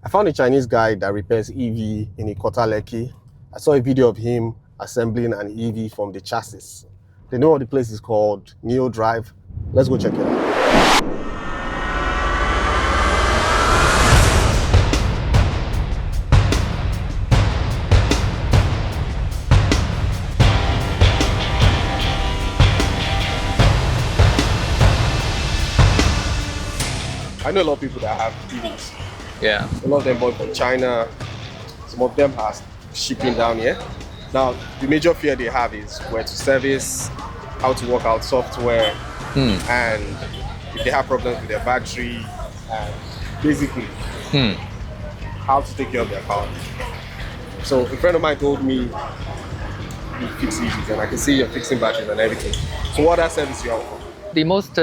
I found a Chinese guy that repairs EV in Ikota, Lekki. I saw a video of him assembling an EV from the chassis. The name of the place is called Neo Drive. Let's go check it out. I know a lot of people that have EVs. Yeah. A lot of them bought from China. Some of them are shipping down here. Now, the major fear they have is where to service, how to work out software, and if they have problems with their battery, and basically how to take care of their car. So a friend of mine told me you fix EVs, and I can see you're fixing batteries and everything. So what other service you offer? The most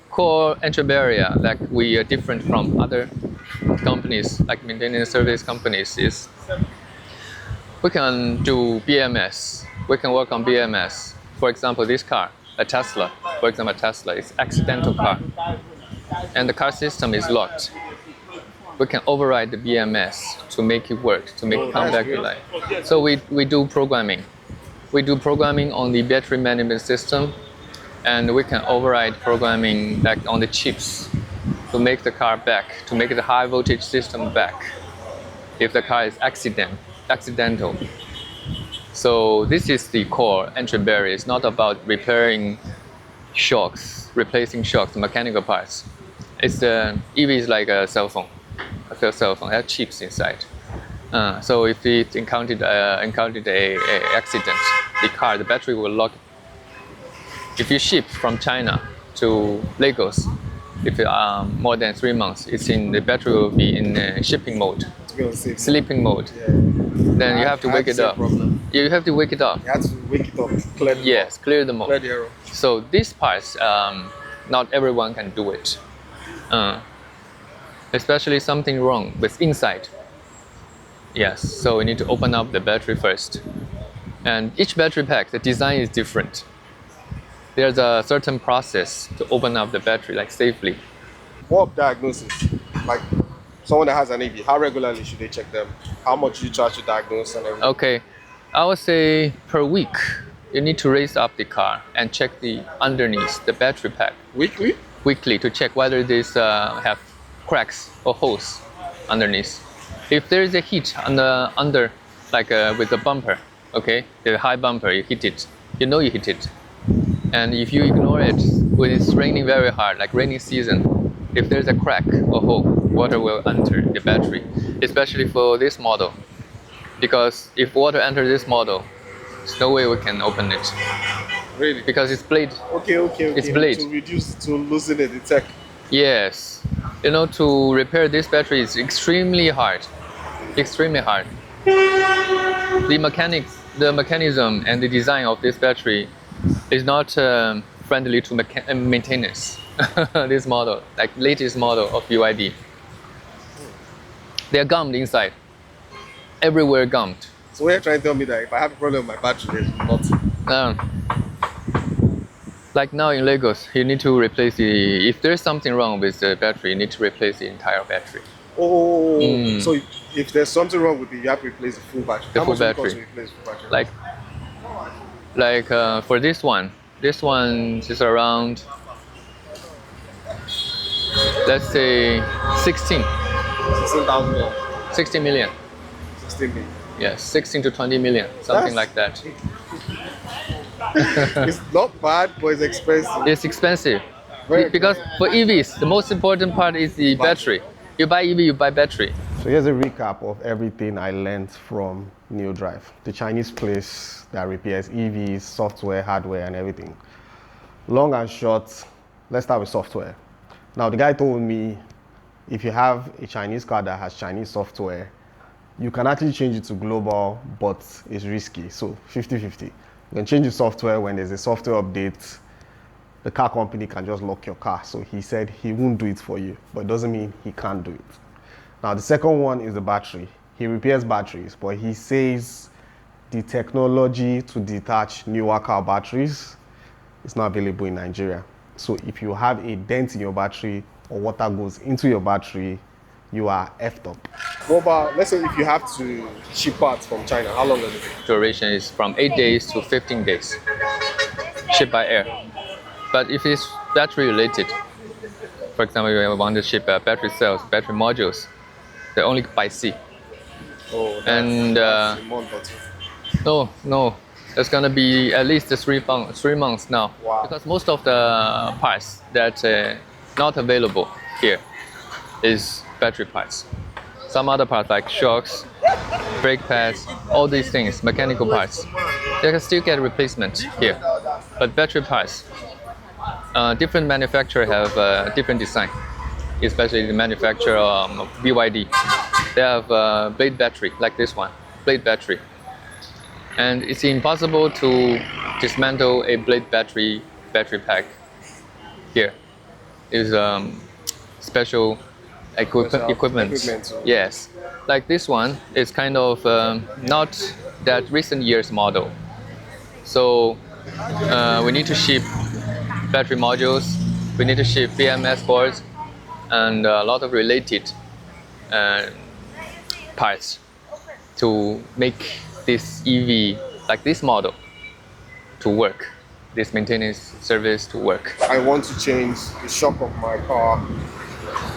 core entry barrier, like we are different from other companies, like maintenance service companies, is we can do BMS. We can work on BMS. For example, this car, a Tesla. For example, a Tesla is accidental car, and the car system is locked. We can override the BMS to make it work, to make it come back to life. So we do programming. We do programming on the battery management system, and we can override programming like on the chips to make the car back, to make the high voltage system back if the car is accidental. So this is the core entry barrier. It's not about repairing shocks, replacing shocks, mechanical parts. It's EV is like a cell phone. A cell phone has chips inside. So if it encountered a accident, the battery will lock. If you ship from China to Lagos, if more than 3 months, the battery will be in shipping mode, sleeping mode. Yeah. Then you have to wake it up. You have to wake it up. You have to wake it up, clear the Yes, clear the mode. clear the error. So these parts, not everyone can do it. Especially something wrong with inside. Yes, so we need to open up the battery first. And each battery pack, the design is different. There's a certain process to open up the battery, like safely. What diagnosis? Like someone that has an EV, how regularly should they check them? How much you charge to diagnose and everything? Okay, I would say per week, you need to raise up the car and check the underneath, the battery pack. Weekly? Weekly to check whether these have cracks or holes underneath. If there is a heat under, like with the bumper, okay, the high bumper, you hit it, you know you hit it. And if you ignore it when it's raining very hard, like rainy season, if there's a crack or hole, water will enter the battery, especially for this model. Because if water enters this model, there's no way we can open it. Really? Because it's blade. Okay. It's blade. To loosen it, the tech. Yes. You know, to repair this battery is extremely hard. Extremely hard. The mechanism and the design of this battery is not friendly to maintenance. This model, like latest model of UID. They are gummed inside. Everywhere gummed. So you're trying to tell me that if I have a problem with my battery, it's not. Like now in Lagos, you need to replace if there's something wrong with the battery, you need to replace the entire battery. So if there's something wrong with it, you have to replace the full battery. The How full much does it battery. cost to replace the full battery? Like for this one is around, let's say 16 million. 16 million. Yes, 16 to 20 million, something like that. It's not bad, but it's expensive. It's expensive. Very Because for EVs, the most important part is the battery. You buy EV, you buy battery. So here's a recap of everything I learned from Neo Drive, the Chinese place that repairs EVs, software, hardware, and everything. Long and short, let's start with software. Now, the guy told me if you have a Chinese car that has Chinese software, you can actually change it to global, but it's risky. So 50-50. You can change the software when there's a software update. The car company can just lock your car. So he said he won't do it for you, but it doesn't mean he can't do it. Now, the second one is the battery. He repairs batteries, but he says the technology to detach newer car batteries is not available in Nigeria. So if you have a dent in your battery or water goes into your battery, you are effed up. What about, let's say if you have to ship parts from China, how long does it take? Duration is from 8 days to 15 days, shipped by air. But if it's battery related, for example, you want to ship battery cells, battery modules, they're only by sea. Oh, And that's a month or two. no, it's gonna be at least 3 months now. Wow. Because most of the parts that not available here is battery parts. Some other parts like shocks, brake pads, all these things, mechanical parts, they can still get replacement here. But battery parts, different manufacturers have different design, especially the manufacturer BYD. They have blade battery like this one, blade battery. And it's impossible to dismantle a blade battery pack here. Is special equipment. Yes, like this one is kind of not that recent year's model. So we need to ship battery modules, we need to ship BMS boards, and a lot of related parts to make this EV, like this model, to work, this maintenance service to work. I want to change the shock of my car,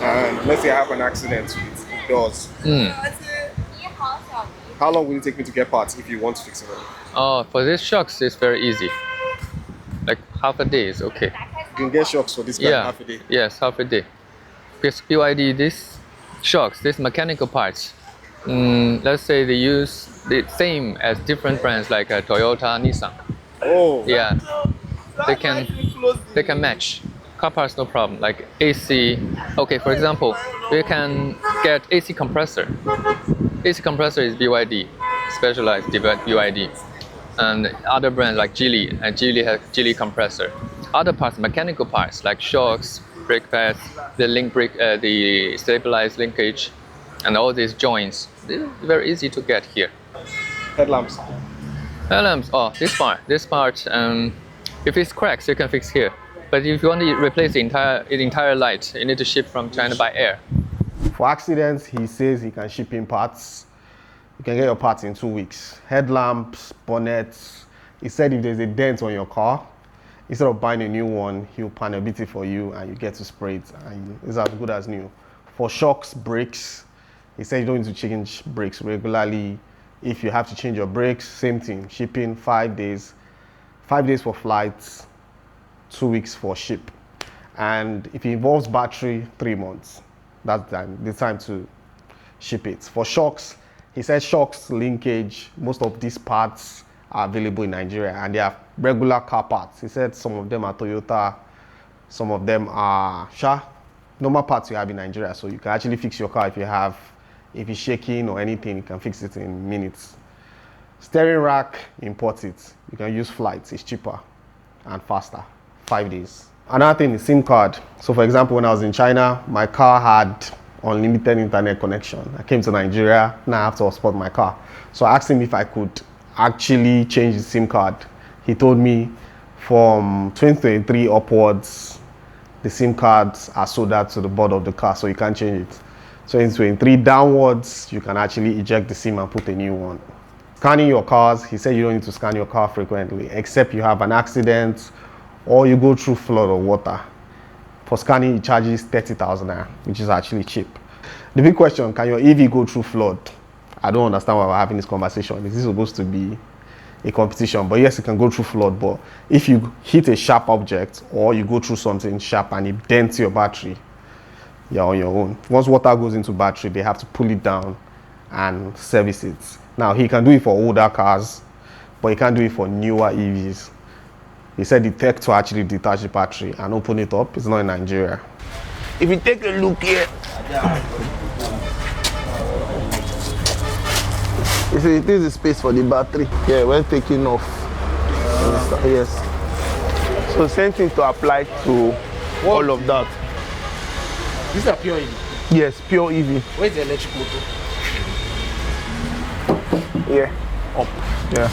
and let's say I have an accident with the doors. How long will it take me to get parts if you want to fix it? For these shocks, it's very easy. Like half a day is okay. You can get shocks for this guy in half a day. Yes, half a day. Because BYD, these shocks, these mechanical parts, let's say they use the same as different brands like Toyota, Nissan. Oh. Yeah, they can match. Car parts, no problem. Like AC. Okay, for example, we can get AC compressor. AC compressor is BYD, specialized BYD, and other brands like Geely, and Geely has Geely compressor. Other parts, mechanical parts like shocks, brake pads, the link brake, the stabilized linkage, and all these joints. They're very easy to get here. Headlamps. Headlamps. Oh, this part. If it's cracks, you can fix here. But if you want to replace the entire light, you need to ship from China by air. For accidents, he says he can ship in parts. You can get your parts in 2 weeks. Headlamps, bonnets. He said if there's a dent on your car, instead of buying a new one, he'll panel beat it for you and you get to spray it. And it's as good as new. For shocks, brakes, he said you don't need to change brakes regularly. If you have to change your brakes, same thing. Shipping 5 days. 5 days for flights, 2 weeks for ship. And if it involves battery, 3 months. That's the time to ship it. For shocks, he said shocks, linkage, most of these parts are available in Nigeria and they are regular car parts. He said some of them are Toyota, some of them are normal parts you have in Nigeria. So you can actually fix your car if it's shaking or anything, you can fix it in minutes. Steering rack, import it. You can use flights, it's cheaper and faster, 5 days. Another thing is SIM card. So for example, when I was in China, my car had unlimited internet connection. I came to Nigeria, now I have to hotspot my car. So I asked him if I could actually change the SIM card. He told me from 2023 upwards, the SIM cards are soldered to the board of the car, so you can't change it. So in 2023 downwards, you can actually eject the SIM and put a new one. Scanning your cars, he said you don't need to scan your car frequently, except you have an accident or you go through flood or water. For scanning, he charges 30,000 naira, which is actually cheap. The big question, can your EV go through flood? I don't understand why we're having this conversation. Is this supposed to be a competition? But yes, it can go through flood, but if you hit a sharp object or you go through something sharp and it dents your battery, you're on your own. Once water goes into battery, they have to pull it down and service it. Now, he can do it for older cars, but he can't do it for newer EVs. He said the tech to actually detach the battery and open it up is not in Nigeria. If you take a look here, you see, this is space for the battery. Yeah, when taking off. Yes. So same thing to apply to all of that. These are pure EV. Yes, pure EV. Where's the electric motor? Yeah, up. Yeah.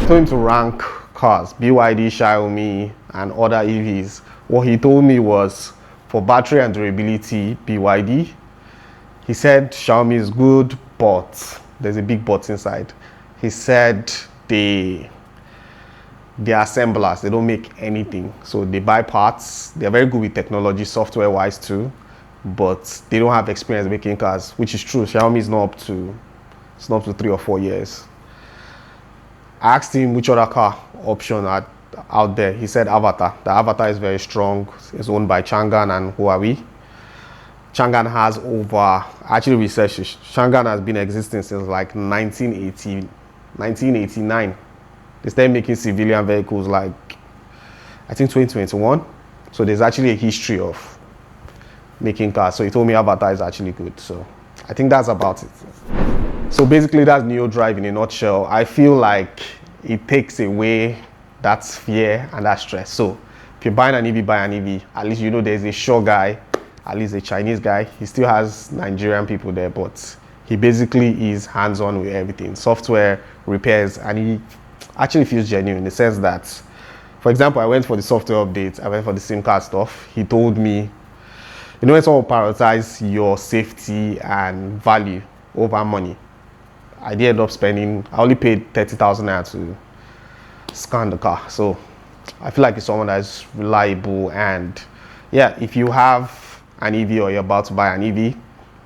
Told him to rank cars, BYD, Xiaomi, and other EVs. What he told me was For battery and durability, BYD. He said Xiaomi is good, but there's a big but inside. He said they're assemblers, they don't make anything. So they buy parts. They're very good with technology, software-wise too, but they don't have experience making cars, which is true. Xiaomi is not up to 3 or 4 years. I asked him which other car option are out there. He said Avatr. The Avatr is very strong. It's owned by Changan and Huawei. Changan has actually researched it. Changan has been existing since like 1989. They started making civilian vehicles like, I think 2021. So there's actually a history of making cars. So he told me Avatr is actually good. So I think that's about it. So basically that's Neo Drive in a nutshell. I feel like it takes away that fear and that stress. So if you're buying an EV, buy an EV. At least you know there's a sure guy, at least a Chinese guy. He still has Nigerian people there, but he basically is hands-on with everything. Software, repairs, and he actually feels genuine in the sense that, for example, I went for the software update, I went for the SIM card stuff. He told me, you know, when someone prioritize your safety and value over money, I did end up spending, I only paid 30,000 naira to scan the car. So I feel like it's someone that's reliable. And yeah, if you have an EV or you're about to buy an EV,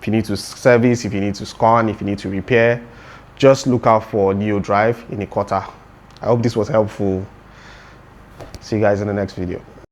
if you need to service, if you need to scan, if you need to repair, just look out for Neo Drive in Ikota. I hope this was helpful. See you guys in the next video.